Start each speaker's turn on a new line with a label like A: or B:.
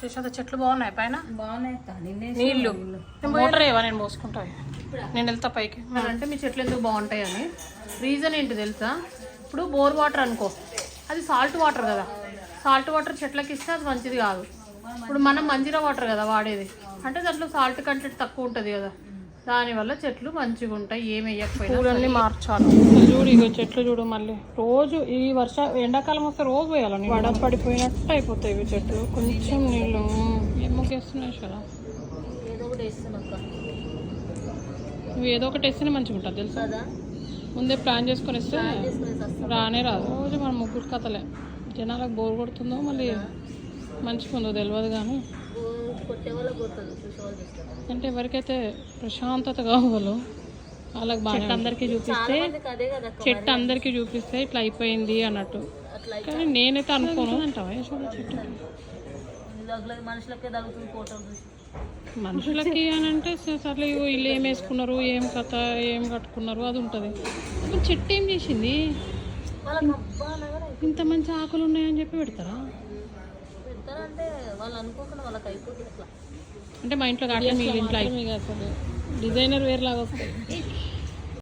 A: చేసేది చెట్లు బాగున్నాయి పైన
B: బాగున్నాయి.
A: నీళ్ళు మోటర్ ఏవా నేను పోసుకుంటా నేను వెళ్తా పైకి అంటే మీ చెట్లు ఎందుకు బాగుంటాయి అని రీజన్ ఏంటి తెలుసా ఇప్పుడు బోర్ వాటర్ అనుకో అది సాల్ట్ వాటర్ కదా సాల్ట్ వాటర్ చెట్లకి ఇస్తే అది మంచిది కాదు ఇప్పుడు మనం మంజీరా వాటర్ కదా వాడేది అంటే దాంట్లో సాల్ట్ కంటెంట్ తక్కువ ఉంటుంది కదా దానివల్ల చెట్లు మంచిగా ఉంటాయి ఏమి వేయకపోయినా పూలన్నీ మార్చాలి చూడు ఇక చెట్లు చూడు మళ్ళీ రోజు ఈ ఎండాకాలం వస్తే రోజు వేయాలి వడ పడిపోయినట్టు అయిపోతాయి ఇవి చెట్లు కొంచెం నీళ్ళు ఏం మొక్కేస్తున్నాయి కదా నువ్వు ఏదో ఒకటి వేస్తేనే మంచిగా ఉంటుంది తెలుసా ముందే ప్లాన్ చేసుకొని ఇస్తే రానే రాదు రోజు మన ముగ్గురు కథలే జనాలకు బోర్ కొడుతుందో మళ్ళీ మంచిగా ఉందో తెలియదు కానీ అంటే ఎవరికైతే ప్రశాంతత కావాలో వాళ్ళకి బాగా అందరికీ చూపిస్తే చెట్టు అందరికీ చూపిస్తే ఇట్లా అయిపోయింది అన్నట్టు కానీ నేనైతే అనుకోను అంటావా చెట్టు మనుషులకి అని అంటే సర్లే వీళ్ళు ఏం వేసుకున్నారు ఏం కథ ఏం కట్టుకున్నారు అది ఉంటుంది చెట్టు ఏం చేసింది ఇంత మంచి ఆకులు ఉన్నాయని చెప్పి పెడతారా అంటే మా ఇంట్లో కాదు మీ ఇంట్లో అసలు డిజైనర్ వేరేలాగా వస్తాయి